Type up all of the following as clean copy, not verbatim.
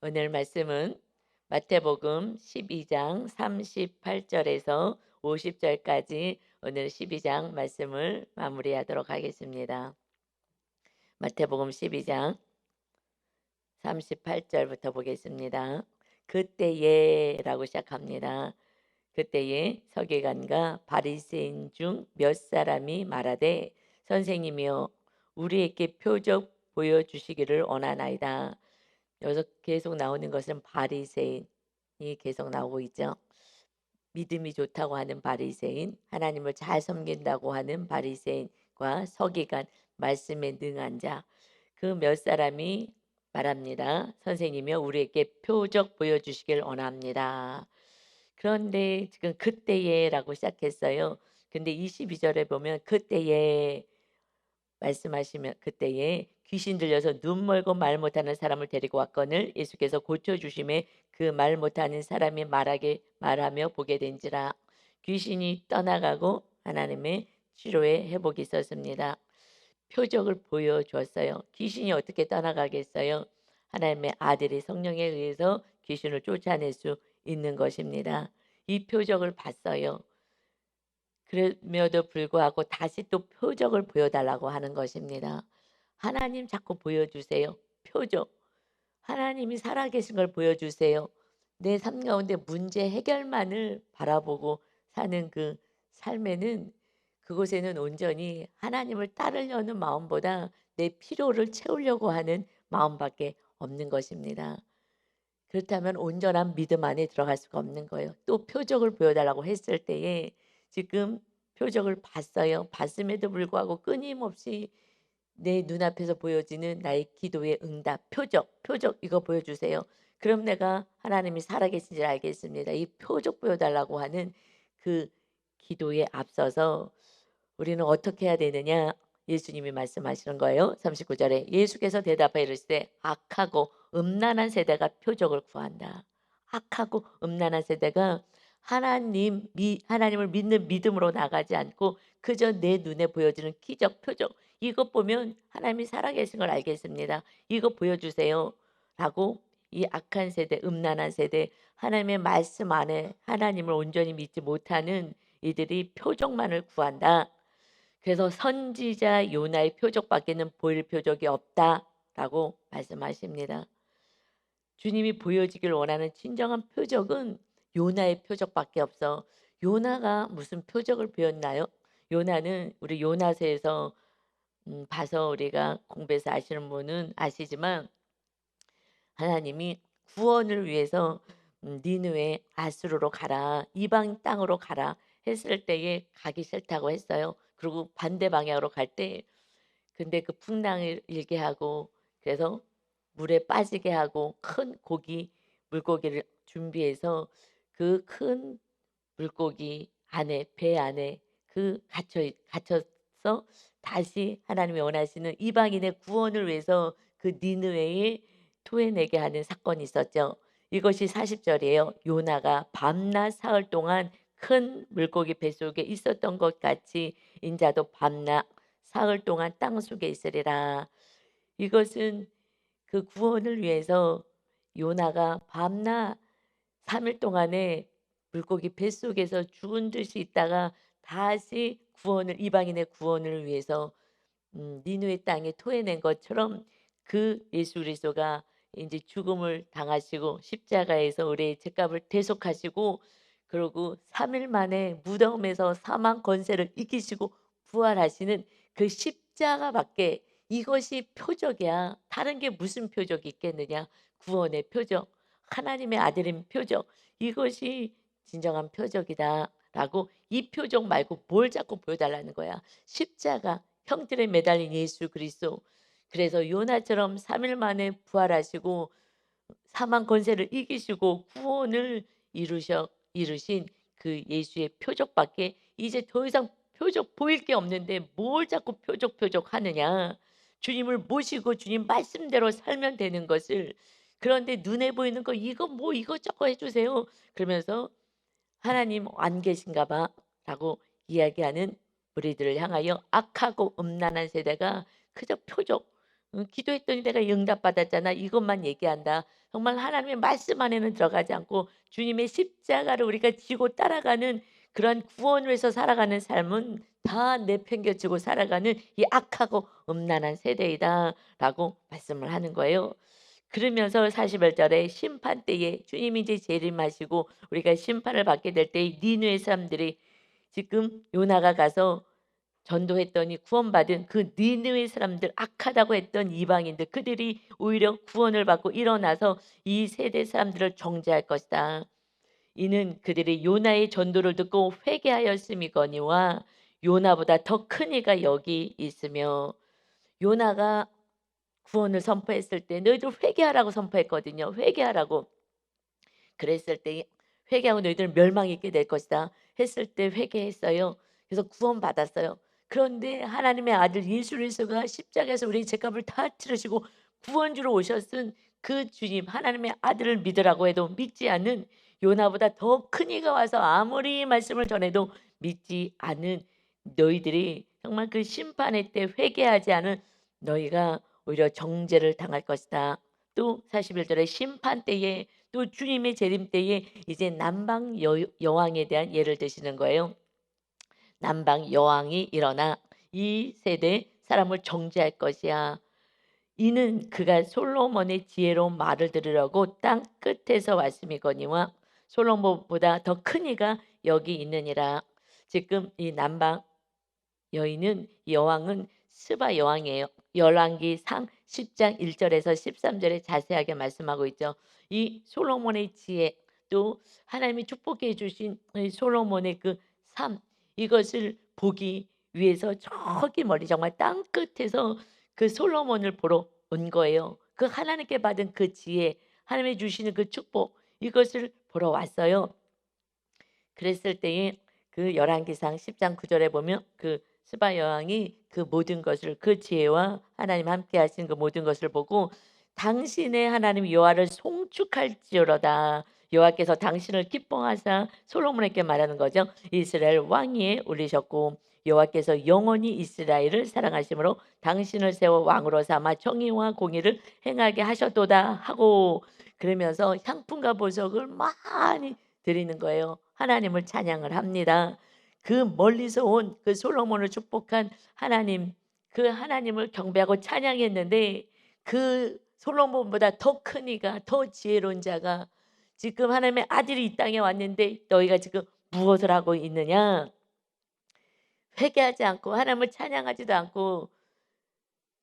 오늘 말씀은 마태복음 12장 38절에서 50절까지 오늘 12장 말씀을 마무리하도록 하겠습니다. 마태복음 12장 38절부터 보겠습니다. 그때에라고 시작합니다. 그때에 서기관과 바리새인 중 몇 사람이 말하되 선생님이여 우리에게 표적 보여주시기를 원하나이다. 여기서 계속 나오는 것은 바리새인이 계속 나오고 있죠. 믿음이 좋다고 하는 바리새인, 하나님을 잘 섬긴다고 하는 바리새인과 서기관, 말씀에 능한 자, 그 몇 사람이 말합니다. 선생님이여 우리에게 표적 보여주시길 원합니다. 그런데 지금 그때에라고 시작했어요. 근데 22절에 보면 그때에 말씀하시면 그때에 귀신 들려서 눈 멀고 말 못하는 사람을 데리고 왔거늘 예수께서 고쳐주심에 그 말 못하는 사람이 말하며 보게 된지라. 귀신이 떠나가고 하나님의 치료에 회복이 있었습니다. 표적을 보여주었어요. 귀신이 어떻게 떠나가겠어요? 하나님의 아들이 성령에 의해서 귀신을 쫓아낼 수 있는 것입니다. 이 표적을 봤어요. 그럼에도 불구하고 다시 또 표적을 보여달라고 하는 것입니다. 하나님 자꾸 보여주세요. 표적. 하나님이 살아계신 걸 보여주세요. 내 삶 가운데 문제 해결만을 바라보고 사는 그 삶에는 그곳에는 온전히 하나님을 따르려는 마음보다 내 필요를 채우려고 하는 마음밖에 없는 것입니다. 그렇다면 온전한 믿음 안에 들어갈 수가 없는 거예요. 또 표적을 보여달라고 했을 때에 지금 표적을 봤어요. 봤음에도 불구하고 끊임없이 내 눈앞에서 보여지는 나의 기도의 응답, 표적 이거 보여주세요. 그럼 내가 하나님이 살아계신지 알겠습니다. 이 표적 보여달라고 하는 그 기도에 앞서서 우리는 어떻게 해야 되느냐? 예수님이 말씀하시는 거예요. 39절에 예수께서 대답하여 이르시되 악하고 음란한 세대가 표적을 구한다. 악하고 음란한 세대가 하나님을 믿는 믿음으로 나가지 않고 그저 내 눈에 보여지는 기적, 표적 이것 보면 하나님이 살아계신 걸 알겠습니다. 이거 보여주세요. 라고 이 악한 세대, 음란한 세대, 하나님의 말씀 안에 하나님을 온전히 믿지 못하는 이들이 표적만을 구한다. 그래서 선지자 요나의 표적밖에는 보일 표적이 없다라고 말씀하십니다. 주님이 보여지길 원하는 진정한 표적은 요나의 표적밖에 없어. 요나가 무슨 표적을 보였나요? 요나는 우리 요나서에서 봐서 우리가 공부해서 아시는 분은 아시지만 하나님이 구원을 위해서 니느웨 아수르로 가라 이방 땅으로 가라 했을 때에 가기 싫다고 했어요. 그리고 반대 방향으로 갈 때 근데 그 풍랑을 일게 하고 그래서 물에 빠지게 하고 큰 물고기를 준비해서 그 큰 물고기 안에 배 안에 갇혀서 다시 하나님이 원하시는 이방인의 구원을 위해서 그 니느웨에 토해내게 하는 사건이 있었죠. 이것이 40절이에요. 요나가 밤낮 사흘 동안 큰 물고기 뱃속에 있었던 것 같이 인자도 밤낮 사흘 동안 땅속에 있으리라. 이것은 그 구원을 위해서 요나가 밤낮 3일 동안에 물고기 뱃속에서 죽은 듯이 있다가 다시 이방인의 구원을 위해서 니느웨 땅에 토해낸 것처럼 그 예수 그리스도가 이제 죽음을 당하시고 십자가에서 우리의 죄값을 대속하시고 그리고 3일 만에 무덤에서 사망 권세를 이기시고 부활하시는 그 십자가밖에 이것이 표적이야. 다른 게 무슨 표적이 있겠느냐? 구원의 표적, 하나님의 아들인 표적. 이것이 진정한 표적이다라고 이 표적 말고 뭘 자꾸 보여달라는 거야. 십자가, 형틀에 매달린 예수 그리스도. 그래서 요나처럼 3일 만에 부활하시고 사망 권세를 이기시고 구원을 이루신 그 예수의 표적밖에 이제 더 이상 표적 보일 게 없는데 뭘 자꾸 표적 하느냐. 주님을 모시고 주님 말씀대로 살면 되는 것을 그런데 눈에 보이는 거 이거 뭐 이것저것 해주세요. 그러면서 하나님 안 계신가 봐라고 이야기하는 우리들을 향하여 악하고 음란한 세대가 그저 표적 기도했더니 내가 응답받았잖아." 이것만 얘기한다. 정말 하나님의 말씀 안에는 들어가지 않고 주님의 십자가를 우리가 지고 따라가는 그런 구원을 위해서 살아가는 삶은 다 내팽개치고 살아가는 이 악하고 음란한 세대이다라고 말씀을 하는 거예요. 그러면서 41 절에 심판 때에 주님이 이제 재림하시고 우리가 심판을 받게 될 때 니느웨 사람들이 지금 요나가 가서 전도했더니 구원받은 그 니느웨 사람들, 악하다고 했던 이방인들, 그들이 오히려 구원을 받고 일어나서 이 세대 사람들을 정죄할 것이다. 이는 그들이 요나의 전도를 듣고 회개하였음이거니와 요나보다 더 큰 이가 여기 있으며. 요나가 구원을 선포했을 때 너희들 회개하라고 선포했거든요. 회개하라고. 그랬을 때 "회개하고 너희들은 멸망이 있게 될 것이다." 했을 때 회개했어요. 그래서 구원받았어요. 그런데 하나님의 아들 예수 그리스도가 십자가에서 우리의 죄값을 다 치르시고 구원주로 오셨은 그 주님 하나님의 아들을 믿으라고 해도 믿지 않는, 요나보다 더 큰 이가 와서 아무리 말씀을 전해도 믿지 않은 너희들이 정말 그 심판의 때 회개하지 않은 너희가 오히려 정죄를 당할 것이다. 또 41 절에 심판 때에 또 주님의 재림 때에 이제 남방 여왕에 대한 예를 드시는 거예요. 남방 여왕이 일어나 이 세대 사람을 정죄할 것이야. 이는 그가 솔로몬의 지혜로운 말을 들으려고 땅 끝에서 왔음이거니와 솔로몬보다 더 큰 이가 여기 있느니라. 지금 이 남방 여인은, 여왕은 스바 여왕이에요. 열왕기상 10장 1절에서 13절에 자세하게 말씀하고 있죠. 이 솔로몬의 지혜, 또 하나님이 축복해 주신 이 솔로몬의 그 삶, 이것을 보기 위해서 저기 멀리 정말 땅 끝에서 그 솔로몬을 보러 온 거예요. 그 하나님께 받은 그 지혜, 하나님이 주시는 그 축복, 이것을 보러 왔어요. 그랬을 때에 그 열왕기상 10장 9절에 보면 그 스바 여왕이 그 모든 것을, 그 지혜와 하나님 함께 하신 그 모든 것을 보고 당신의 하나님 여호와를 송축할지어로다. 여호와께서 당신을 기뻐하사 솔로몬에게 말하는 거죠. 이스라엘 왕위에 올리셨고 여호와께서 영원히 이스라엘을 사랑하심으로 당신을 세워 왕으로 삼아 정의와 공의를 행하게 하셨도다 하고, 그러면서 향품과 보석을 많이 드리는 거예요. 하나님을 찬양을 합니다. 그 멀리서 온 그 솔로몬을 축복한 하나님, 그 하나님을 경배하고 찬양했는데 그 솔로몬보다 더 큰 이가, 더 지혜로운 자가 지금 하나님의 아들이 이 땅에 왔는데 너희가 지금 무엇을 하고 있느냐? 회개하지 않고 하나님을 찬양하지도 않고,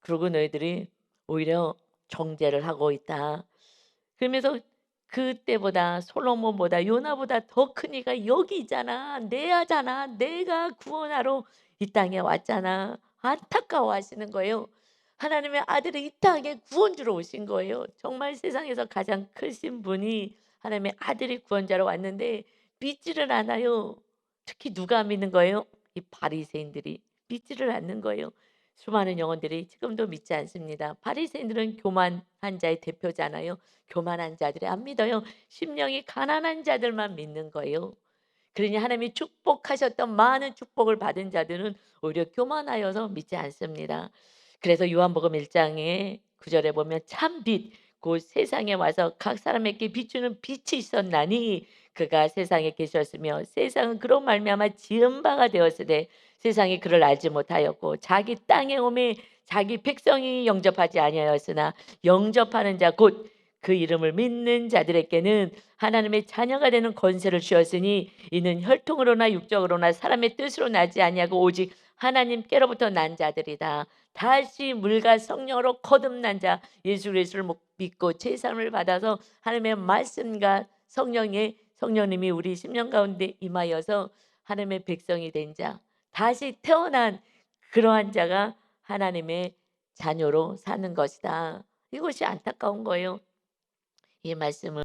그러고 너희들이 오히려 정죄를 하고 있다. 그러면서 그때보다 솔로몬보다 요나보다 더 큰 이가 여기 있잖아. 내 아잖아. 내가 구원하러 이 땅에 왔잖아. 안타까워하시는 거예요. 하나님의 아들이 이 땅에 구원주로 오신 거예요. 정말 세상에서 가장 크신 분이 하나님의 아들이 구원자로 왔는데 믿지를 않아요. 특히 누가 믿는 거예요? 이 바리새인들이 믿지를 않는 거예요. 수많은 영혼들이 지금도 믿지 않습니다. 바리새인들은 교만한 자의 대표잖아요. 교만한 자들이 안 믿어요. 심령이 가난한 자들만 믿는 거예요. 그러니 하나님이 축복하셨던 많은 축복을 받은 자들은 오히려 교만하여서 믿지 않습니다. 그래서 요한복음 1장에 9절에 보면 참 빛, 곧 세상에 와서 각 사람에게 비추는 빛이 있었나니 그가 세상에 계셨으며 세상은 그로 말미암아 지은 바가 되었으되 세상이 그를 알지 못하였고 자기 땅에 오매 자기 백성이 영접하지 아니하였으나 영접하는 자 곧 그 이름을 믿는 자들에게는 하나님의 자녀가 되는 권세를 주었으니 이는 혈통으로나 육적으로나 사람의 뜻으로 나지 아니하고 오직 하나님께로부터 난 자들이다. 다시 물과 성령으로 거듭난 자, 예수 그리스도를 믿고 제사함을 받아서 하나님의 말씀과 성령님이 우리 심령 가운데 임하여서 하나님의 백성이 된 자, 다시 태어난 그러한 자가 하나님의 자녀로 사는 것이다. 이것이 안타까운 거예요. 이 말씀을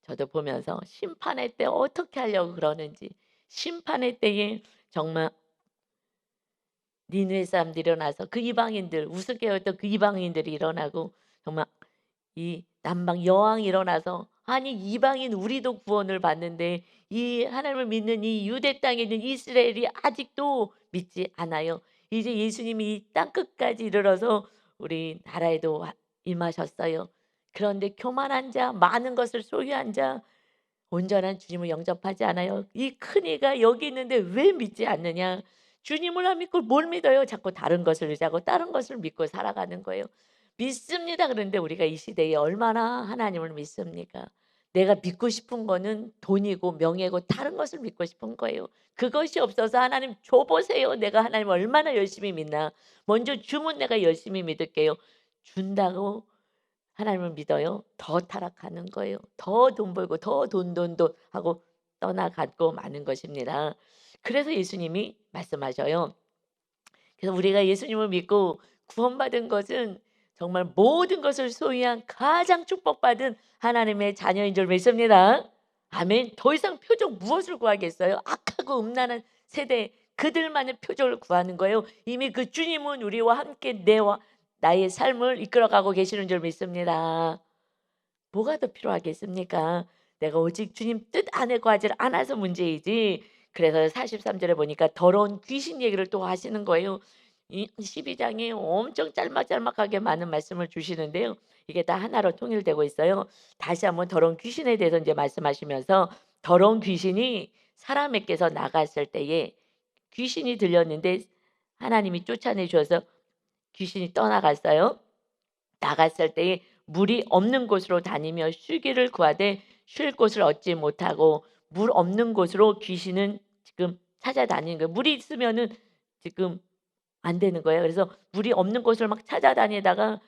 저도 보면서 심판의 때 어떻게 하려고 그러는지, 심판의 때에 정말 니느웨 사람들이 일어나서 그 이방인들, 우스개였던 그 이방인들이 일어나고 정말 이 남방 여왕이 일어나서 아니 이방인 우리도 구원을 받는데 이 하나님을 믿는 이 유대 땅에 있는 이스라엘이 아직도 믿지 않아요. 이제 예수님이 이 땅 끝까지 이르러서 우리나라에도 임하셨어요. 그런데 교만한 자, 많은 것을 소유한 자, 온전한 주님을 영접하지 않아요. 이 큰이가 여기 있는데 왜 믿지 않느냐? 주님을 안 믿고 뭘 믿어요? 자꾸 다른 것을 의지하고 다른 것을 믿고 살아가는 거예요. 믿습니다. 그런데 우리가 이 시대에 얼마나 하나님을 믿습니까? 내가 믿고 싶은 거는 돈이고 명예고 다른 것을 믿고 싶은 거예요. 그것이 없어서 하나님 줘보세요. 내가 하나님 얼마나 열심히 믿나. 먼저 주면 내가 열심히 믿을게요. 준다고 하나님을 믿어요. 더 타락하는 거예요. 더 돈 벌고 더 돈 하고 떠나가고 마는 것입니다. 그래서 예수님이 말씀하셔요. 그래서 우리가 예수님을 믿고 구원받은 것은 정말 모든 것을 소유한 가장 축복받은 하나님의 자녀인 줄 믿습니다. 아멘. 더 이상 표적 무엇을 구하겠어요? 악하고 음란한 세대 그들만의 표적을 구하는 거예요. 이미 그 주님은 우리와 함께 내와 나의 삶을 이끌어가고 계시는 줄 믿습니다. 뭐가 더 필요하겠습니까? 내가 오직 주님 뜻 안에 거하지 않아서 문제이지. 그래서 43절에 보니까 더러운 귀신 얘기를 또 하시는 거예요. 이 12장에 엄청 짤막짤막하게 많은 말씀을 주시는데요. 이게 다 하나로 통일되고 있어요. 다시 한번 더러운 귀신에 대해서 이제 말씀하시면서 더러운 귀신이 사람에게서 나갔을 때에 귀신이 들렸는데 하나님이 쫓아내 주셔서 귀신이 떠나갔어요. 나갔을 때에 물이 없는 곳으로 다니며 쉬기를 구하되 쉴 곳을 얻지 못하고 물 없는 곳으로 귀신은 지금 찾아다니는 거예요. 물이 있으면은 지금 안 되는 거예요. 그래서 물이 없는 곳을 막 찾아다니다가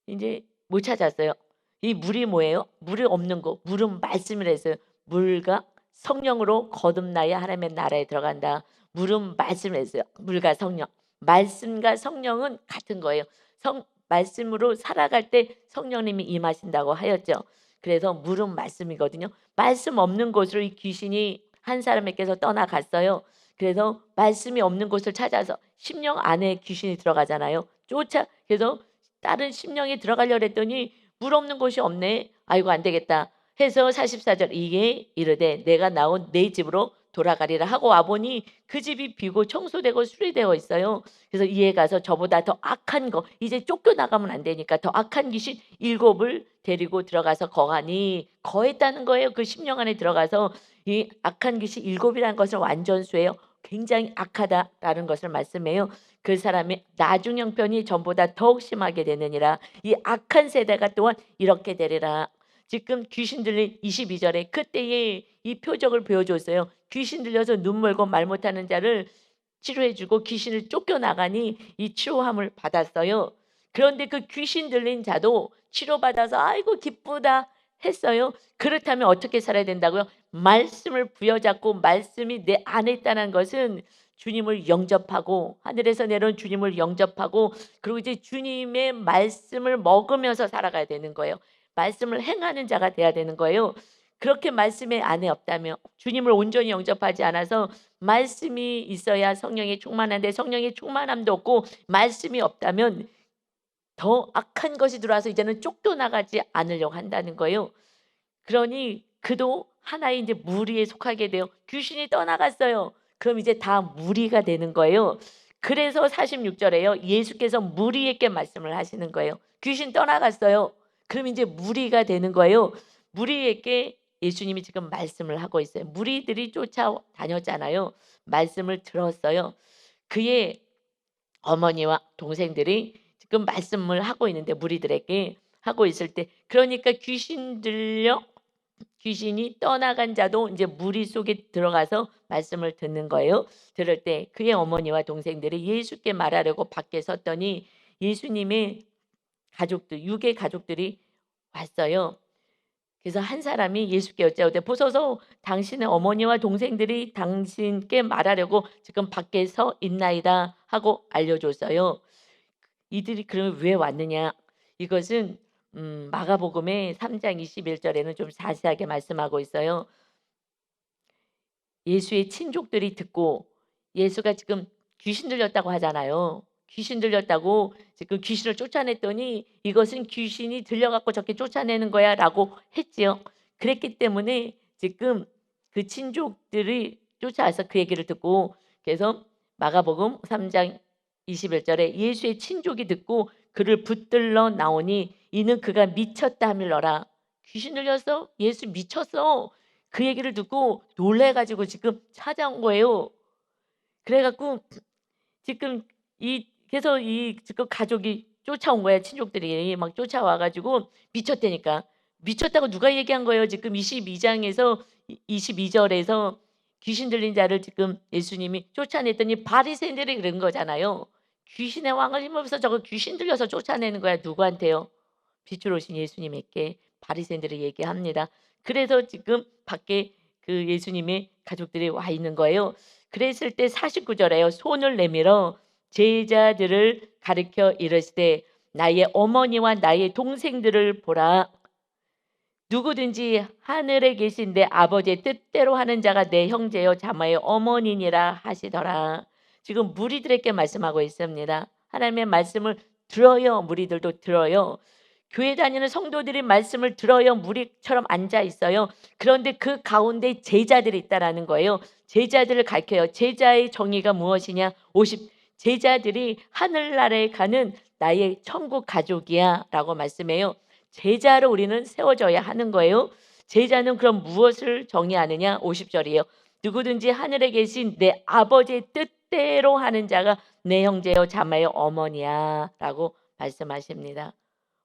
이제 못 찾았어요. 이 물이 뭐예요? 물이 없는 곳. 물은 말씀을 했어요. 물과 성령으로 거듭나야 하나님의 나라에 들어간다. 물은 말씀을 했어요. 물과 성령. 말씀과 성령은 같은 거예요. 말씀으로 살아갈 때 성령님이 임하신다고 하였죠. 그래서 물은 말씀이거든요. 말씀 없는 곳으로 이 귀신이 한 사람에게서 떠나갔어요. 그래서 말씀이 없는 곳을 찾아서 심령 안에 귀신이 들어가잖아요. 그래서 다른 심령에 들어가려고 했더니 물 없는 곳이 없네. 아이고 안 되겠다 해서 44절 이에 이르되 내가 나온 내 집으로 돌아가리라 하고 와보니 그 집이 비고 청소되고 수리되어 있어요. 그래서 이에 가서 저보다 더 악한 거 이제 쫓겨나가면 안 되니까 더 악한 귀신 7을 데리고 들어가서 거했다는 거예요. 그 심령 안에 들어가서 이 악한 귀신 7이라는 것을 완전수예요. 굉장히 악하다라는 것을 말씀해요. 그 사람의 나중 형편이 전보다 더욱 심하게 되느니라. 이 악한 세대가 또한 이렇게 되리라. 지금 귀신 들린 22절에 그때에 이 표적을 보여줬어요. 귀신 들려서 눈 멀고 말 못하는 자를 치료해주고 귀신을 쫓겨나가니 이 치료함을 받았어요. 그런데 그 귀신 들린 자도 치료받아서 아이고 기쁘다 했어요. 그렇다면 어떻게 살아야 된다고요? 말씀을 부여잡고 말씀이 내 안에 있다는 것은 주님을 영접하고 하늘에서 내려온 주님을 영접하고 그리고 이제 주님의 말씀을 먹으면서 살아가야 되는 거예요. 말씀을 행하는 자가 돼야 되는 거예요. 그렇게 말씀의 안에 없다면 주님을 온전히 영접하지 않아서 말씀이 있어야 성령이 충만한데 성령의 충만함도 없고 말씀이 없다면 더 악한 것이 들어와서 이제는 쫓겨나가지 않으려고 한다는 거예요. 그러니 그도 하나의 이제 무리에 속하게 돼요. 귀신이 떠나갔어요. 그럼 이제 다 무리가 되는 거예요. 그래서 46절에요. 예수께서 무리에게 말씀을 하시는 거예요. 귀신 떠나갔어요. 그럼 이제 무리가 되는 거예요. 무리에게 예수님이 지금 말씀을 하고 있어요. 무리들이 쫓아다녔잖아요. 말씀을 들었어요. 그의 어머니와 동생들이 지금 말씀을 하고 있는데 무리들에게 하고 있을 때 그러니까 귀신이 떠나간 자도 이제 무리 속에 들어가서 말씀을 듣는 거예요. 들을 때 그의 어머니와 동생들이 예수께 말하려고 밖에 섰더니 예수님의 가족들, 육의 가족들이 왔어요. 그래서 한 사람이 예수께 여짜오되 보소서 당신의 어머니와 동생들이 당신께 말하려고 지금 밖에 서 있나이다 하고 알려줬어요. 이들이 그러면 왜 왔느냐? 이것은 마가복음의 3장 21절에는 좀 자세하게 말씀하고 있어요. 예수의 친족들이 듣고 예수가 지금 귀신 들렸다고 하잖아요. 귀신 들렸다고 지금 귀신을 쫓아냈더니 이것은 귀신이 들려갖고 저렇게 쫓아내는 거야 라고 했지요. 그랬기 때문에 지금 그 친족들이 쫓아와서 그 얘기를 듣고 그래서 마가복음 3장 21절에 예수의 친족이 듣고 그를 붙들러 나오니 이는 그가 미쳤다 함일러라. 귀신 들렸어? 예수 미쳤어. 그 얘기를 듣고 놀래가지고 지금 찾아온 거예요. 그래갖고 지금 그래서 지금 가족이 쫓아온 거야. 친족들이 막 쫓아와가지고 미쳤다니까. 미쳤다고 누가 얘기한 거예요? 지금 22장에서 22절에서 귀신 들린 자를 지금 예수님이 쫓아냈더니 바리새인들이 그런 거잖아요. 귀신의 왕을 힘입어서 저거 귀신 들려서 쫓아내는 거야. 누구한테요? 빛으로 오신 예수님에게 바리새인들이 얘기합니다. 그래서 지금 밖에 그 예수님의 가족들이 와 있는 거예요. 그랬을 때 49절에요. 손을 내밀어 제자들을 가리켜 이르시되 나의 어머니와 나의 동생들을 보라. 누구든지 하늘에 계신 내 아버지의 뜻대로 하는 자가 내 형제요 자매요 어머니니라 하시더라. 지금 무리들에게 말씀하고 있습니다. 하나님의 말씀을 들어요. 무리들도 들어요. 교회 다니는 성도들이 말씀을 들어요. 무리처럼 앉아 있어요. 그런데 그 가운데 제자들이 있다라는 거예요. 제자들을 가르쳐요. 제자의 정의가 무엇이냐? 50 제자들이 하늘나라에 가는 나의 천국 가족이야 라고 말씀해요. 제자로 우리는 세워져야 하는 거예요. 제자는 그럼 무엇을 정의하느냐? 50절이에요. 누구든지 하늘에 계신 내 아버지의 뜻대로 하는 자가 내 형제요 자매요 어머니야 라고 말씀하십니다.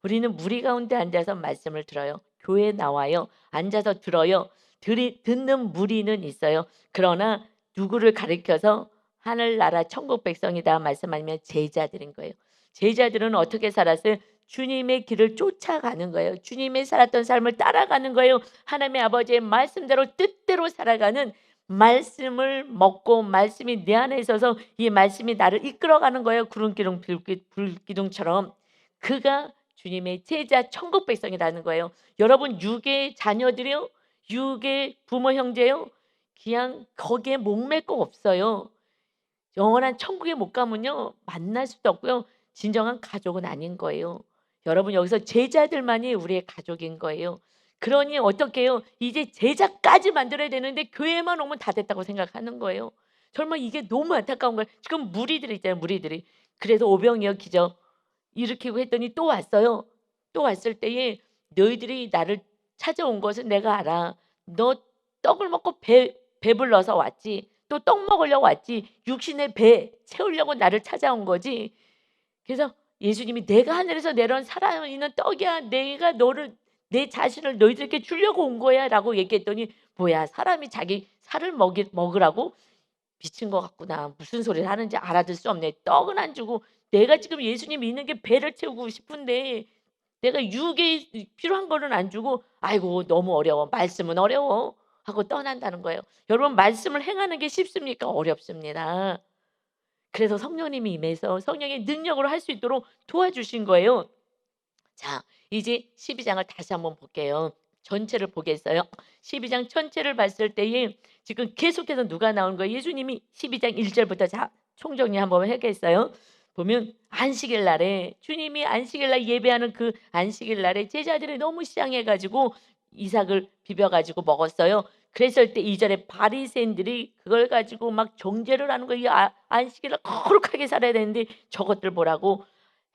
우리는 무리 가운데 앉아서 말씀을 들어요. 교회에 나와요. 앉아서 들어요. 듣는 무리는 있어요. 그러나 누구를 가리켜서 하늘나라 천국 백성이다 말씀하면 제자들인 거예요. 제자들은 어떻게 살았어요? 주님의 길을 쫓아가는 거예요. 주님의 살았던 삶을 따라가는 거예요. 하나님의 아버지의 말씀대로 뜻대로 살아가는 말씀을 먹고 말씀이 내 안에 있어서 이 말씀이 나를 이끌어가는 거예요. 구름기둥 불기둥처럼. 그가 주님의 제자 천국 백성이라는 거예요. 여러분 육의 자녀들이요. 육의 부모 형제요. 그냥 거기에 목맬 거 없어요. 영원한 천국에 못 가면요. 만날 수도 없고요. 진정한 가족은 아닌 거예요. 여러분 여기서 제자들만이 우리의 가족인 거예요. 그러니 어떻게 해요? 이제 제자까지 만들어야 되는데 교회만 오면 다 됐다고 생각하는 거예요. 정말 이게 너무 안타까운 거예요. 지금 무리들이 있잖아요. 무리들이. 그래서 오병이어 기적 일으키고 했더니 또 왔어요. 또 왔을 때에 너희들이 나를 찾아온 것은 내가 알아. 너 떡을 먹고 배불러서 왔지. 또 떡 먹으려고 왔지. 육신의 배 채우려고 나를 찾아온 거지. 그래서 예수님이 내가 하늘에서 내려온 살아있는 떡이야. 내가 내 자신을 너희들에게 주려고 온 거야 라고 얘기했더니 뭐야 사람이 자기 살을 먹으라고? 미친 것 같구나. 무슨 소리를 하는지 알아들 수 없네. 떡은 안 주고 내가 지금 예수님 믿는 게 배를 채우고 싶은데 내가 육에 필요한 거는 안 주고 아이고 너무 어려워. 말씀은 어려워. 하고 떠난다는 거예요. 여러분 말씀을 행하는 게 쉽습니까? 어렵습니다. 그래서 성령님이 임해서 성령의 능력으로 할 수 있도록 도와주신 거예요. 자, 이제 12장을 다시 한번 볼게요. 전체를 보겠어요. 12장 전체를 봤을 때에 지금 계속해서 누가 나오는 거예요? 예수님이 12장 1절부터 자 총정리 한번 하겠어요. 보면 안식일 날에 주님이 안식일 날 예배하는 그 안식일 날에 제자들이 너무 시장해가지고 이삭을 비벼가지고 먹었어요. 그랬을 때 2절에 바리새인들이 그걸 가지고 막 정죄를 하는 거예요. 안식일을 거룩하게 살아야 되는데 저것들 보라고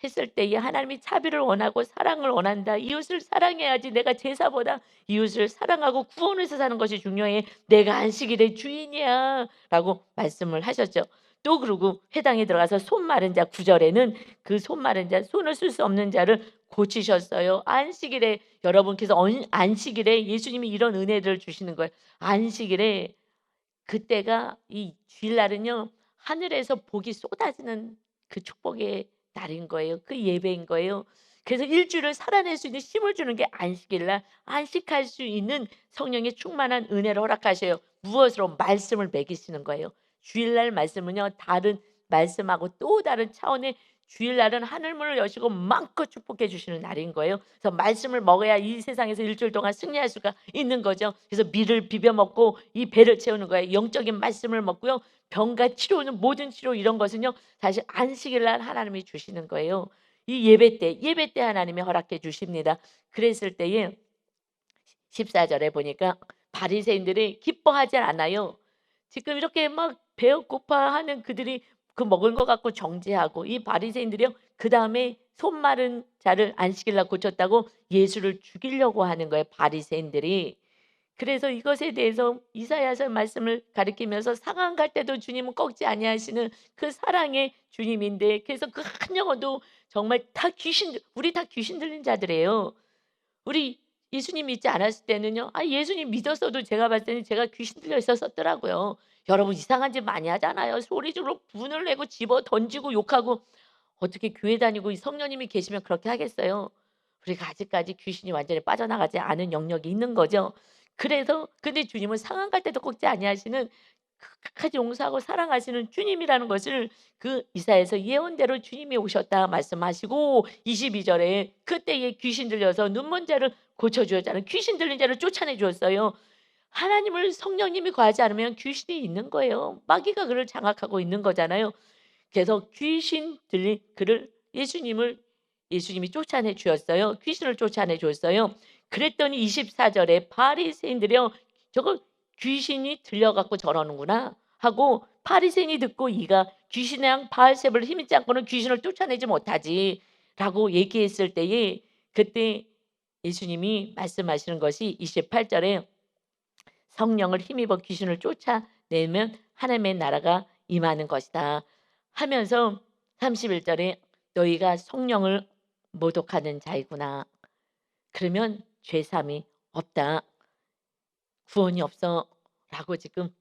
했을 때에 하나님이 자비를 원하고 사랑을 원한다. 이웃을 사랑해야지. 내가 제사보다 이웃을 사랑하고 구원해서 사는 것이 중요해. 내가 안식일의 주인이야 라고 말씀을 하셨죠. 또 그러고 회당에 들어가서 손 마른 자 9절에는 그 손 마른 자 손을 쓸 수 없는 자를 고치셨어요. 안식일에 여러분께서 안식일에 예수님이 이런 은혜를 주시는 거예요. 안식일에 그때가 이 주일날은요 하늘에서 복이 쏟아지는 그 축복의 날인 거예요. 그 예배인 거예요. 그래서 일주일을 살아낼 수 있는 힘을 주는 게 안식일날 안식할 수 있는 성령의 충만한 은혜를 허락하셔요. 무엇으로? 말씀을 먹이시는 거예요. 주일날 말씀은요 다른 말씀하고 또 다른 차원의 주일날은 하늘문을 여시고 마음껏 축복해 주시는 날인 거예요. 그래서 말씀을 먹어야 이 세상에서 일주일 동안 승리할 수가 있는 거죠. 그래서 밀을 비벼 먹고 이 배를 채우는 거예요. 영적인 말씀을 먹고요. 병과 치료는 모든 치료 이런 것은요. 사실 안식일 날 하나님이 주시는 거예요. 이 예배 때 하나님이 허락해 주십니다. 그랬을 때에 14절에 보니까 바리새인들이 기뻐하지 않아요. 지금 이렇게 막 배고파하는 그들이 그 먹은 것 갖고 정죄하고 이 바리새인들이요 그다음에 손 마른 자를 안식일날 고쳤다고 예수를 죽이려고 하는 거예요, 바리새인들이. 그래서 이것에 대해서 이사야서 말씀을 가리키면서 상한 갈 때도 주님은 꺾지 아니하시는 그 사랑의 주님인데, 그래서 그 한 영혼도 정말 다 귀신, 우리 다 귀신 들린 자들이에요. 우리 예수님 믿지 않았을 때는요. 예수님 믿었어도 제가 봤을 때는 제가 귀신 들려 있었더라고요. 여러분 이상한 짓 많이 하잖아요. 소리 지르고 분을 내고 집어 던지고 욕하고. 어떻게 교회 다니고 이 성령님이 계시면 그렇게 하겠어요? 우리가 아직까지 귀신이 완전히 빠져나가지 않은 영역이 있는 거죠. 그래서 근데 주님은 상한 갈 때도 꺾지 아니하시는 끝까지 용서하고 사랑하시는 주님이라는 것을 그 이사야서 예언대로 주님이 오셨다 말씀하시고, 22절에 그때에 귀신 들려서 눈먼 자를 고쳐 주었잖아요. 귀신 들린 자를 쫓아내 주었어요. 하나님을 성령님이 거하지 않으면 귀신이 있는 거예요. 마귀가 그를 장악하고 있는 거잖아요. 그래서 귀신 들린 그를 예수님이 쫓아내 주었어요. 귀신을 쫓아내 줬어요. 그랬더니 24절에 바리새인들이요. 저거 귀신이 들려 갖고 저러는구나 하고, 바리새인이 듣고 이가 귀신의 양 바알세불을 힘입지 않고는 귀신을 쫓아내지 못하지라고 얘기했을 때에, 그때 예수님이 말씀하시는 것이 28절에 성령을 힘입어 귀신을 쫓아내면 하나님의 나라가 임하는 것이다 하면서, 31절에 너희가 성령을 모독하는 자이구나. 그러면 죄삼이 없다. 구원이 없어. 라고 지금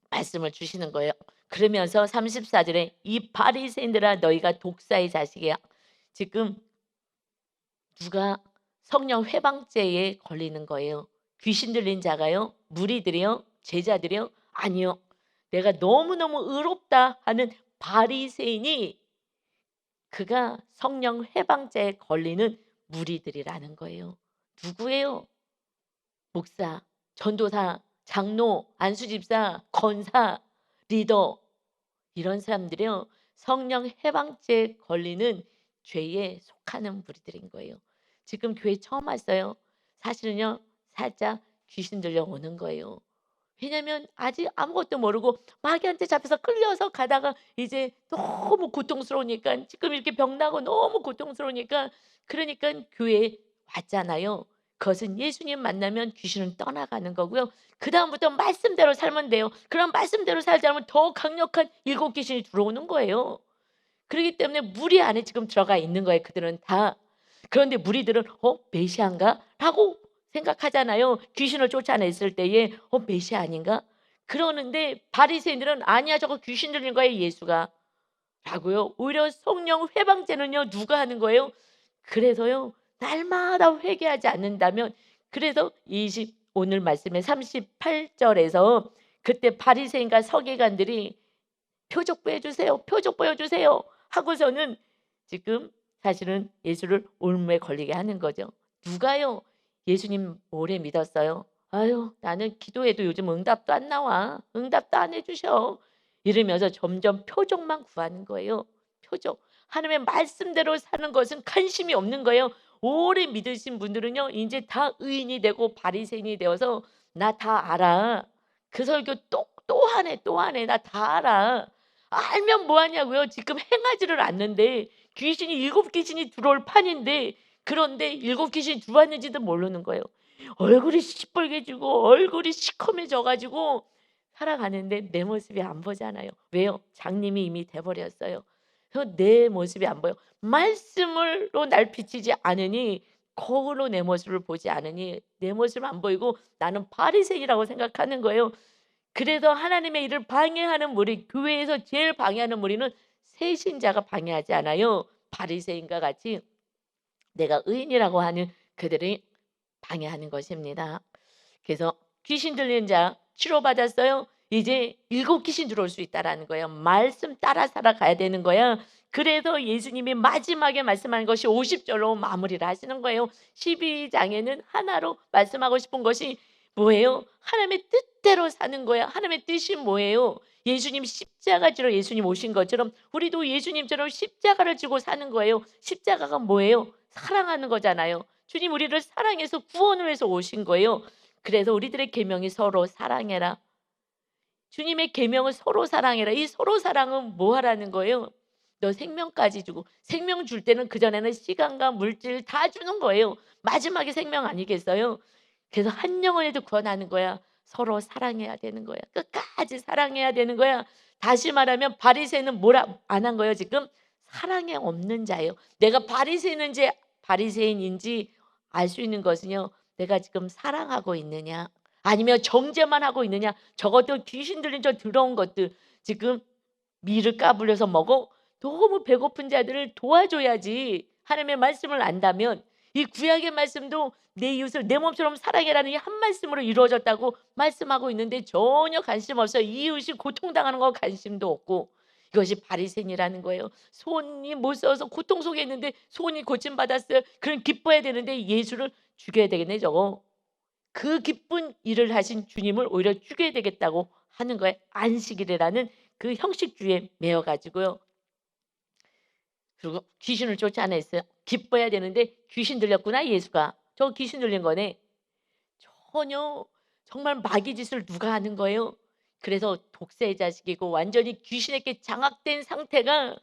말씀을 주시는 거예요. 그러면서 34절에 이 바리새인들아 너희가 독사의 자식이야. 지금 누가 성령 회방죄에 걸리는 거예요. 귀신 들린 자가요? 무리들이요? 제자들이요? 아니요. 내가 너무너무 의롭다 하는 바리새인이 그가 성령 회방죄에 걸리는 무리들이라는 거예요. 누구예요? 목사, 전도사, 장로, 안수집사, 권사, 리더, 이런 사람들이요. 성령 해방죄에 걸리는 죄에 속하는 무리들인 거예요. 지금 교회 처음 왔어요. 사실은요. 살짝 귀신 들려오는 거예요. 왜냐면 아직 아무것도 모르고 마귀한테 잡혀서 끌려서 가다가 이제 너무 고통스러우니까, 지금 이렇게 병나고 너무 고통스러우니까, 그러니까 교회에 왔잖아요. 그것은 예수님 만나면 귀신은 떠나가는 거고요. 그다음부터 말씀대로 살면 돼요. 그럼 말씀대로 살지 않으면 더 강력한 일곱 귀신이 들어오는 거예요. 그렇기 때문에 무리 안에 지금 들어가 있는 거예요. 그들은 다. 그런데 무리들은 메시아인가? 라고 생각하잖아요. 귀신을 쫓아냈을 때에 메시아 아닌가? 그러는데 바리새인들은 아니야, 저거 귀신 들린 거예요, 예수가. 라고요. 오히려 성령 회방죄는요, 누가 하는 거예요? 그래서요, 날마다 회개하지 않는다면, 그래서 오늘 말씀의 38절에서 그때 바리새인과 서기관들이 표적 보여주세요. 표적 보여주세요. 하고서는 지금 사실은 예수를 올무에 걸리게 하는 거죠. 누가요? 예수님 오래 믿었어요. 아유, 나는 기도해도 요즘 응답도 안 나와. 응답도 안 해주셔. 이러면서 점점 표적만 구하는 거예요. 표적. 하나님의 말씀대로 사는 것은 관심이 없는 거예요. 오래 믿으신 분들은요, 이제 다 의인이 되고 바리새인이 되어서 나 다 알아. 그 설교 또 하네, 또 하네. 나 다 알아. 알면 뭐 하냐고요. 지금 행하지를 않는데, 귀신이 7귀신이 들어올 판인데, 그런데 7귀신이 들어왔는지도 모르는 거예요. 얼굴이 시뻘개지고 얼굴이 시커매져 가지고 살아가는데 내 모습이 안 보잖아요. 왜요? 장님이 이미 돼 버렸어요. 그래서 내 모습이 안 보여. 말씀으로 날 비치지 않으니, 거울로 내 모습을 보지 않으니 내 모습을 안 보이고 나는 바리새인이라고 생각하는 거예요. 그래서 하나님의 일을 방해하는 무리, 교회에서 제일 방해하는 무리는 새신자가 방해하지 않아요. 바리새인과 같이 내가 의인이라고 하는 그들이 방해하는 것입니다. 그래서 귀신 들린 자 치료받았어요. 이제 7귀신 들어올 수 있다라는 거예요. 말씀 따라 살아가야 되는 거야. 그래서 예수님이 마지막에 말씀하는 것이 50절로 마무리를 하시는 거예요. 12장에는 하나로 말씀하고 싶은 것이 뭐예요? 하나님의 뜻대로 사는 거야. 하나님의 뜻이 뭐예요? 예수님 십자가 지러 예수님 오신 것처럼 우리도 예수님처럼 십자가를 지고 사는 거예요. 십자가가 뭐예요? 사랑하는 거잖아요. 주님 우리를 사랑해서 구원을 해서 오신 거예요. 그래서 우리들의 계명이 서로 사랑해라. 주님의 계명은 서로 사랑해라. 이 서로 사랑은 뭐 하라는 거예요? 너 생명까지 주고 생명 줄 때는 그전에는 시간과 물질 다 주는 거예요. 마지막에 생명 아니겠어요? 그래서 한 영혼에도 구원하는 거야. 서로 사랑해야 되는 거야. 끝까지 사랑해야 되는 거야. 다시 말하면 바리새인은 뭐라 안 한 거예요 지금? 사랑에 없는 자예요. 내가 바리새인인지 알 수 있는 것은요. 내가 지금 사랑하고 있느냐 아니면 정죄만 하고 있느냐. 저것도 귀신 들린 저 더러운 것들 지금 밀을 까불려서 먹어? 너무 배고픈 자들을 도와줘야지. 하나님의 말씀을 안다면 이 구약의 말씀도 내 이웃을 내 몸처럼 사랑해라는 이 한 말씀으로 이루어졌다고 말씀하고 있는데 전혀 관심 없어요. 이웃이 고통당하는 거 관심도 없고. 이것이 바리새인이라는 거예요. 손이 못 써서 고통 속에 있는데 손이 고침받았어요. 그럼 기뻐해야 되는데 예수를 죽여야 되겠네 저거. 그 기쁜 일을 하신 주님을 오히려 죽여야 되겠다고 하는 거예요. 안식일이라는 그 형식주의에 매여 가지고요. 그리고 귀신을 쫓아냈어요. 기뻐해야 되는데 귀신 들렸구나 예수가. 저 귀신 들린 거네. 전혀 정말 마귀 짓을 누가 하는 거예요. 그래서 독사의 자식이고 완전히 귀신에게 장악된 상태가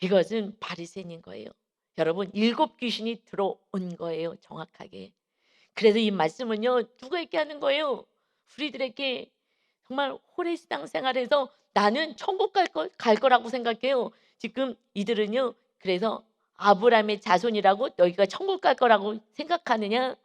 이것은 바리새인인 거예요. 여러분 7 귀신이 들어온 거예요 정확하게. 그래서 이 말씀은요 누구에게 하는 거예요? 우리들에게 정말 오래 신앙생활에서 나는 천국 갈 거라고 생각해요. 지금 이들은요. 그래서 아브라함의 자손이라고 너희가 천국 갈 거라고 생각하느냐?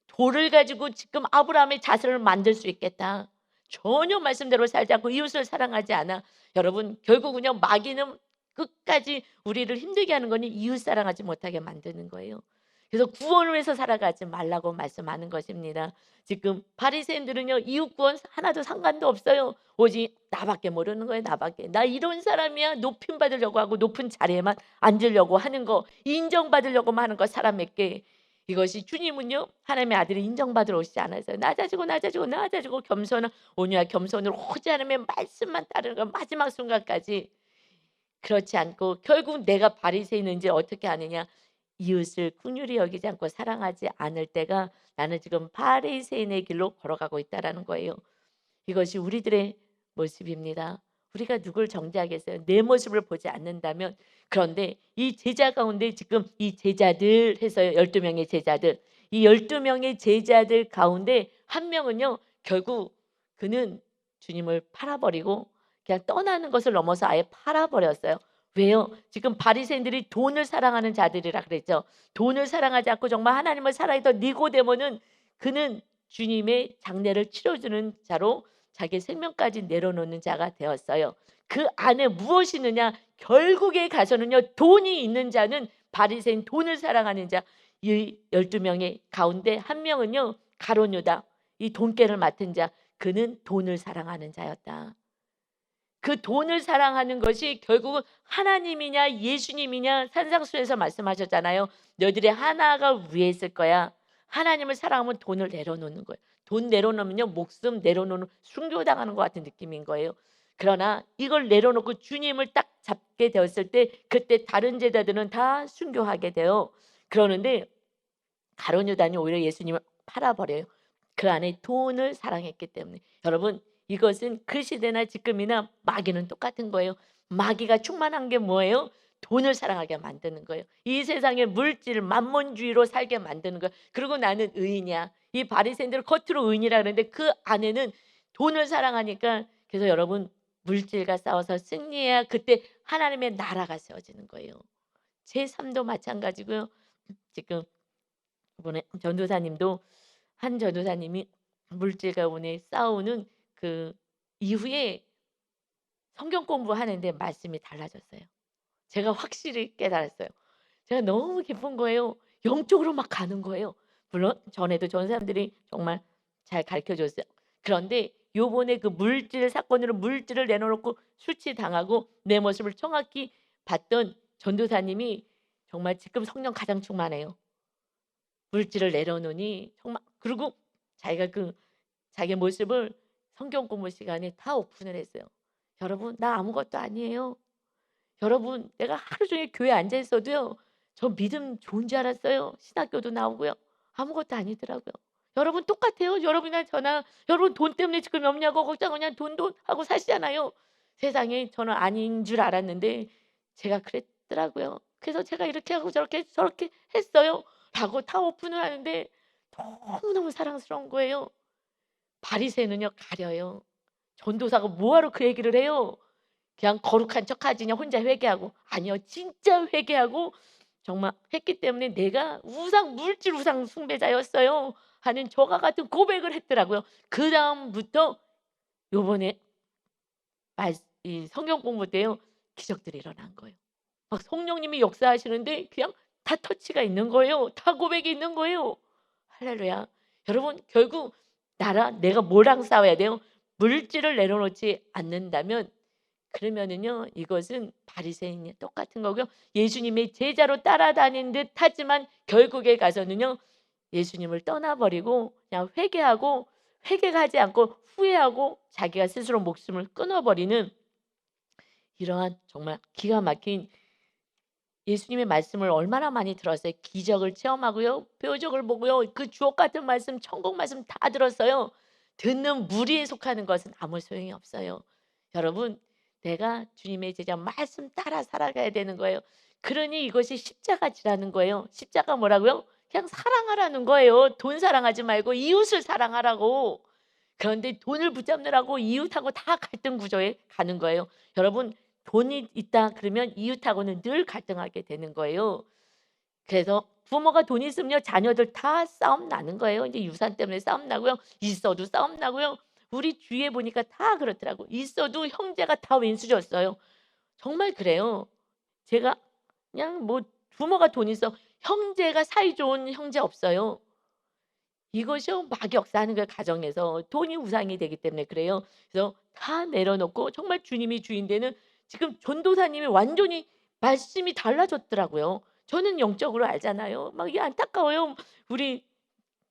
돌을 가지고 지금 아브라함의 자손을 만들 수 있겠다. 전혀 말씀대로 살지 않고 이웃을 사랑하지 않아. 여러분 결국은요 마귀는 끝까지 우리를 힘들게 하는 거니 이웃 사랑하지 못하게 만드는 거예요. 그래서 구원을 위해서 살아가지 말라고 말씀하는 것입니다. 지금 바리새인들은요 이웃 구원 하나도 상관도 없어요. 오직 나밖에 모르는 거예요. 나밖에. 나 이런 사람이야. 높임 받으려고 하고 높은 자리에만 앉으려고 하는 거, 인정받으려고만 하는 거 사람에게. 이것이 주님은요 하나님의 아들이 인정받으러 오시지 않아서요. 낮아지고 겸손한 온유와 겸손으로 오지 않으면 말씀만 따르는 거 마지막 순간까지. 그렇지 않고 결국 내가 바리새인인지 어떻게 아느냐. 이웃을 긍휼히 여기지 않고 사랑하지 않을 때가 나는 지금 바리새인의 길로 걸어가고 있다라는 거예요. 이것이 우리들의 모습입니다. 우리가 누굴 정죄하겠어요? 내 모습을 보지 않는다면. 그런데 이 제자 가운데 지금 이 제자들 해서요. 12명의 제자들. 이 12명의 제자들 가운데 한 명은요. 결국 그는 주님을 팔아버리고 그냥 떠나는 것을 넘어서 아예 팔아버렸어요. 왜요? 지금 바리새인들이 돈을 사랑하는 자들이라 그랬죠. 돈을 사랑하지 않고 정말 하나님을 사랑했던 니고데모는 그는 주님의 장례를 치러주는 자로 자기 생명까지 내려놓는 자가 되었어요. 그 안에 무엇이 있느냐? 결국에 가서는요. 돈이 있는 자는 바리새인 돈을 사랑하는 자. 이 12명의 가운데 한 명은요. 가룟 유다. 이 돈깨를 맡은 자. 그는 돈을 사랑하는 자였다. 그 돈을 사랑하는 것이 결국은 하나님이냐 예수님이냐 산상수에서 말씀하셨잖아요. 너희들이 하나가 위에 있을 거야. 하나님을 사랑하면 돈을 내려놓는 거예요. 돈 내려놓으면요 목숨 내려놓는 순교당하는 것 같은 느낌인 거예요. 그러나 이걸 내려놓고 주님을 딱 잡게 되었을 때 그때 다른 제자들은 다 순교하게 돼요. 그러는데 가룟 유다는 오히려 예수님을 팔아버려요. 그 안에 돈을 사랑했기 때문에. 여러분 이것은 그 시대나 지금이나 마귀는 똑같은 거예요. 마귀가 충만한 게 뭐예요? 돈을 사랑하게 만드는 거예요. 이 세상의 물질, 만몬주의로 살게 만드는 거예요. 그리고 나는 의인이야. 이 바리새인들은 겉으로 의인이라 그러는데 그 안에는 돈을 사랑하니까. 그래서 여러분 물질과 싸워서 승리해야 그때 하나님의 나라가 세워지는 거예요. 제3도 마찬가지고요. 지금 이번에 전도사님도 한 전도사님이 물질과 운에 싸우는 그 이후에 성경 공부하는데 말씀이 달라졌어요. 제가 확실히 깨달았어요. 제가 너무 기쁜 거예요. 영적으로 막 가는 거예요. 물론 전에도 전 사람들이 정말 잘 가르쳐 줬어요. 그런데 요번에 그 물질 사건으로 물질을 내려놓고 수치당하고 내 모습을 정확히 봤던 전도사님이 정말 지금 성령 가장 충만해요. 물질을 내려놓으니 정말. 그리고 자기가 자기 모습을 성경 공부 시간에 다 오픈을 했어요. 여러분 나 아무것도 아니에요. 여러분 내가 하루 종일 교회에 앉아 있어도요. 저 믿음 좋은 줄 알았어요. 신학교도 나오고요. 아무것도 아니더라고요. 여러분 똑같아요. 여러분이나 저나. 여러분 돈 때문에 지금 없냐고 걱정하냐. 돈 하고 사시잖아요. 세상에 저는 아닌 줄 알았는데 제가 하더라고요. 그래서 제가 이렇게 하고 저렇게 저렇게 했어요. 라고 다 오픈을 하는데 너무너무 사랑스러운 거예요. 바리새인은요 가려요. 전도사가 뭐하러 그 얘기를 해요? 그냥 거룩한 척하지 그냥 혼자 회개하고. 아니요. 진짜 회개하고 정말 했기 때문에 '내가 물질 우상 숭배자였어요.' 하는 저와 같은 고백을 했더라고요. 그다음부터 요번에 이 성경 공부 때요. 기적들이 일어난 거예요. 막 성령님이 역사하시는데 그냥 다 터치가 있는 거예요. 다 고백이 있는 거예요. 할렐루야. 여러분 결국 내가 뭐랑 싸워야 돼요? 물질을 내려놓지 않는다면 그러면은요. 이것은 바리새인이 똑같은 거고요. 예수님의 제자로 따라다닌 듯 하지만 결국에 가서는요. 예수님을 떠나버리고 그냥 회개하고 회개가 하지 않고 후회하고 자기가 스스로 목숨을 끊어버리는 이러한 정말 기가 막힌 예수님의 말씀을 얼마나 많이 들었어요. 기적을 체험하고요. 표적을 보고요. 그 주옥 같은 말씀, 천국 말씀 다 들었어요. 듣는 무리에 속하는 것은 아무 소용이 없어요. 여러분, 내가 주님의 제자 말씀 따라 살아가야 되는 거예요. 그러니 이것이 십자가지라는 거예요. 십자가 뭐라고요? 그냥 사랑하라는 거예요. 돈 사랑하지 말고 이웃을 사랑하라고. 그런데 돈을 붙잡느라고 이웃하고 다 갈등 구조에 가는 거예요. 여러분 돈이 있다 그러면 이웃하고는 늘 갈등하게 되는 거예요. 그래서 부모가 돈 있으면요 자녀들 다 싸움 나는 거예요. 이제 유산 때문에 싸움 나고요. 있어도 싸움 나고요. 우리 주위에 보니까 다 그렇더라고. 있어도 형제가 다 왼수졌어요. 정말 그래요. 제가 그냥 뭐 부모가 돈 있어 형제가 사이 좋은 형제 없어요. 이것이요 막 역사하는 거예요 가정에서. 돈이 우상이 되기 때문에 그래요. 그래서 다 내려놓고 정말 주님이 주인 되는 지금 전도사님이 완전히 말씀이 달라졌더라고요. 저는 영적으로 알잖아요. 막 이게 안타까워요. 우리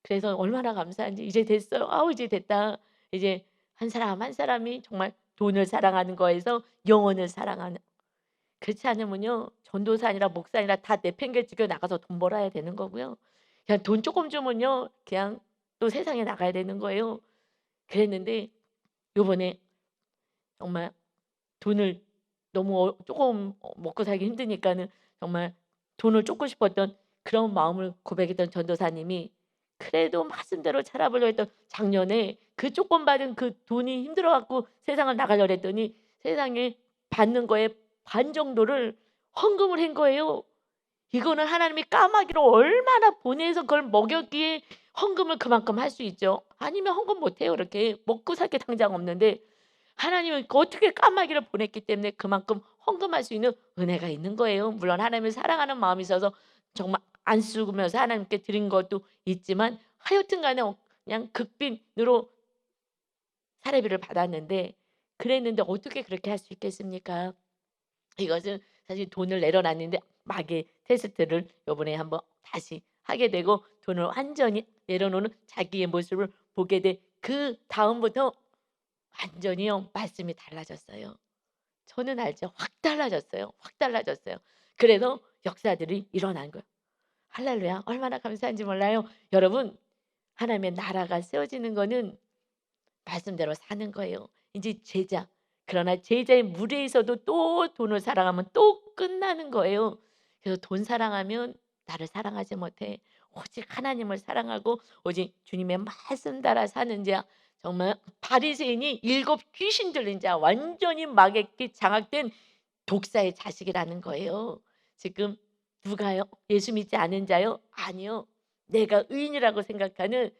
그래서 얼마나 감사한지 이제 됐어요. 아우 이제 됐다. 이제 한 사람 한 사람이 정말 돈을 사랑하는 거에서 영혼을 사랑하는 그렇지 않으면요. 전도사 아니라 목사 아니라 다 내팽개치고 나가서 돈 벌어야 되는 거고요. 그냥 돈 조금 주면요. 그냥 또 세상에 나가야 되는 거예요. 그랬는데 요번에 정말 돈을 너무 쪼금 먹고 살기 힘드니까는 정말 돈을 쫓고 싶었던 그런 마음을 고백했던 전도사님이 그래도 말씀대로 살아보려고 했던 작년에 그 조금 받은 그 돈이 힘들어 갖고 세상을 나가려고 그랬더니 세상에 받는 거에 반 정도를 헌금을 한 거예요. 이거는 하나님이 까마귀로 얼마나 보내서 그걸 먹였기에 헌금을 그만큼 할 수 있죠. 아니면 헌금 못 해요. 이렇게 먹고 살 게 당장 없는데 하나님은 어떻게 까마귀를 보냈기 때문에 그만큼 헌금할 수 있는 은혜가 있는 거예요. 물론 하나님을 사랑하는 마음이 있어서 정말 안 쓰면서 하나님께 드린 것도 있지만 하여튼 간에 그냥 극빈으로 사례비를 받았는데 그랬는데 어떻게 그렇게 할 수 있겠습니까? 이것은 사실 돈을 내려놨는데 마귀의 테스트를 요번에 한번 다시 하게 되고 돈을 완전히 내려놓는 자기의 모습을 보게 돼 그다음부터 완전히요 말씀이 달라졌어요. 저는 알죠. 확 달라졌어요. 확 달라졌어요. 그래서 역사들이 일어난 거예요. 할렐루야. 얼마나 감사한지 몰라요. 여러분 하나님의 나라가 세워지는 거는 말씀대로 사는 거예요. 이제 제자. 그러나 제자의 무리에서도 또 돈을 사랑하면 또 끝나는 거예요. 그래서 돈 사랑하면 나를 사랑하지 못해. 오직 하나님을 사랑하고 오직 주님의 말씀 따라 사는 자. 정말 바리새인이 일곱 귀신 들린 자 완전히 마귀에 장악된 독사의 자식이라는 거예요. 지금 누가요? 예수 믿지 않은 자요? 아니요. 내가 의인이라고 생각하는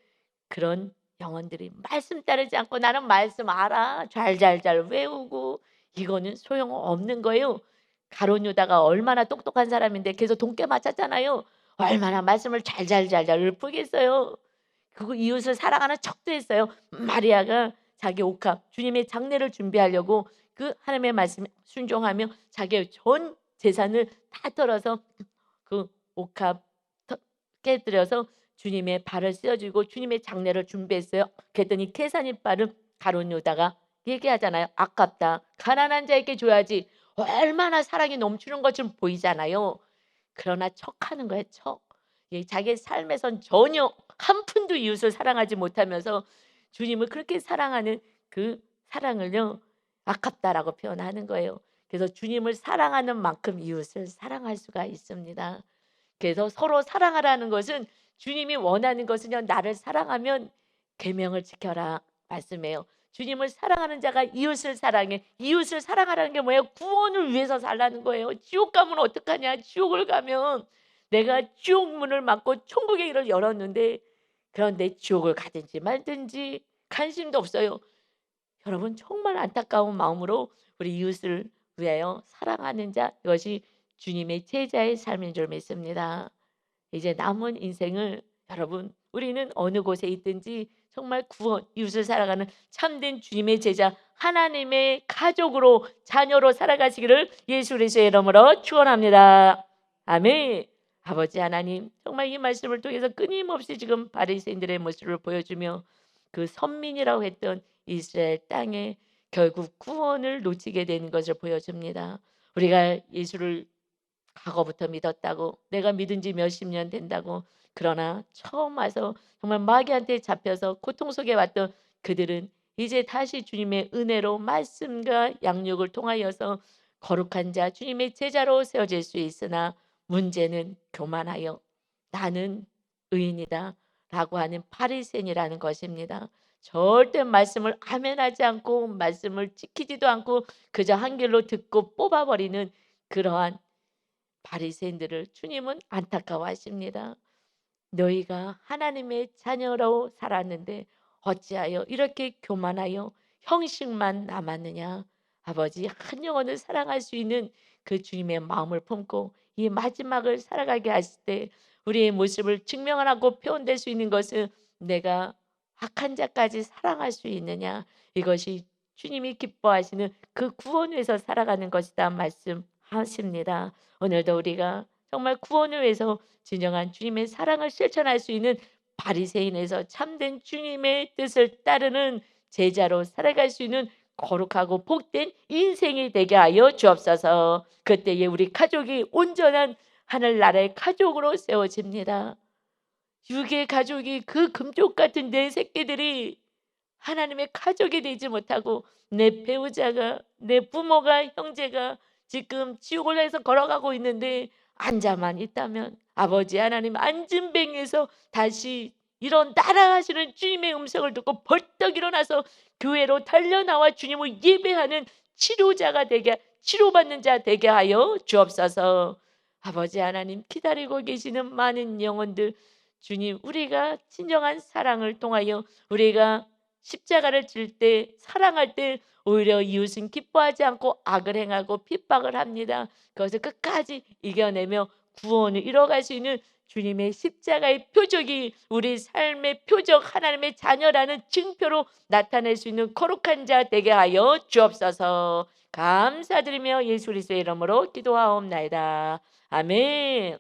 그런 영혼들이 말씀 따르지 않고 나는 말씀 알아. 잘잘잘 외우고 이거는 소용없는 거예요. 가룟 유다가 얼마나 똑똑한 사람인데 계속 돈깨 맞췄잖아요. 얼마나 말씀을 잘잘잘잘 읊겠어요. 그리고 이웃을 사랑하는 척도 했어요. 마리아가 자기 옥합 주님의 장례를 준비하려고 그 하나님의 말씀에 순종하며 자기의 전 재산을 다 털어서 그 옥합 깨뜨려서 주님의 발을 씌워주고 주님의 장례를 준비했어요. 그랬더니 계산이 빠른 가룟 유다가 얘기하잖아요. 아깝다. 가난한 자에게 줘야지. 얼마나 사랑이 넘치는 것처럼 보이잖아요. 그러나 척하는 거예요. 척. 자기의 삶에선 전혀 한 푼도 이웃을 사랑하지 못하면서 주님을 그렇게 사랑하는 그 사랑을요. 아깝다라고 표현하는 거예요. 그래서 주님을 사랑하는 만큼 이웃을 사랑할 수가 있습니다. 그래서 서로 사랑하라는 것은 주님이 원하는 것은요, 나를 사랑하면 계명을 지켜라 말씀이에요. 주님을 사랑하는 자가 이웃을 사랑해. 이웃을 사랑하라는 게 뭐예요? 구원을 위해서 살라는 거예요. 지옥 가면 어떡하냐? 지옥을 가면 내가 지옥 문을 막고 천국의 길을 열었는데, 그런데 지옥을 가든지 말든지 관심도 없어요. 여러분, 정말 안타까운 마음으로 우리 이웃을 위하여 사랑하는 자, 이것이 주님의 제자의 삶인 줄 믿습니다. 이제 남은 인생을 여러분, 우리는 어느 곳에 있든지 정말 구원, 이웃을 살아가는 참된 주님의 제자, 하나님의 가족으로, 자녀로 살아가시기를 예수 그리스도의 이름으로 축원합니다. 아멘. 아버지 하나님, 정말 이 말씀을 통해서 끊임없이 지금 바리새인들의 모습을 보여주며 그 선민이라고 했던 이스라엘 땅에 결국 구원을 놓치게 되는 것을 보여줍니다. 우리가 예수를 과거부터 믿었다고, 내가 믿은 지 몇십 년 된다고, 그러나 처음 와서 정말 마귀한테 잡혀서 고통 속에 왔던 그들은 이제 다시 주님의 은혜로 말씀과 양육을 통하여서 거룩한 자, 주님의 제자로 세워질 수 있으나, 문제는 교만하여 나는 의인이다 라고 하는 바리새인이라는 것입니다. 절대 말씀을 아멘하지 않고 말씀을 지키지도 않고 그저 한 길로 듣고 뽑아버리는 그러한 바리새인들을 주님은 안타까워하십니다. 너희가 하나님의 자녀로 살았는데 어찌하여 이렇게 교만하여 형식만 남았느냐. 아버지, 한 영혼을 사랑할 수 있는 그 주님의 마음을 품고 이 마지막을 살아가게 하실 때 우리의 모습을 증명하고 표현될 수 있는 것은 내가 악한 자까지 사랑할 수 있느냐. 이것이 주님이 기뻐하시는 그 구원에서 살아가는 것이다 말씀하십니다. 오늘도 우리가 정말 구원을 위해서 진정한 주님의 사랑을 실천할 수 있는 바리새인에서 참된 주님의 뜻을 따르는 제자로 살아갈 수 있는 거룩하고 복된 인생이 되게 하여 주옵소서. 그때에 우리 가족이 온전한 하늘나라의 가족으로 세워집니다. 육의 가족이, 그 금쪽 같은 내 새끼들이 하나님의 가족이 되지 못하고 내 배우자가, 내 부모가, 형제가 지금 지옥을 해서 걸어가고 있는데 앉아만 있다면 아버지 하나님, 안진뱅에서 다시 이런 따라하시는 주님의 음성을 듣고 벌떡 일어나서 교회로 달려나와 주님을 예배하는 치료자가 되게, 치료받는 자 되게 하여 주옵소서. 아버지 하나님, 기다리고 계시는 많은 영혼들, 주님, 우리가 진정한 사랑을 통하여 우리가 십자가를 질 때, 사랑할 때 오히려 이웃은 기뻐하지 않고 악을 행하고 핍박을 합니다. 그것을 끝까지 이겨내며 구원을 이뤄갈 수 있는 주님의 십자가의 표적이 우리 삶의 표적, 하나님의 자녀라는 증표로 나타낼 수 있는 거룩한 자 되게 하여 주옵소서. 감사드리며 예수 그리스도의 이름으로 기도하옵나이다. 아멘.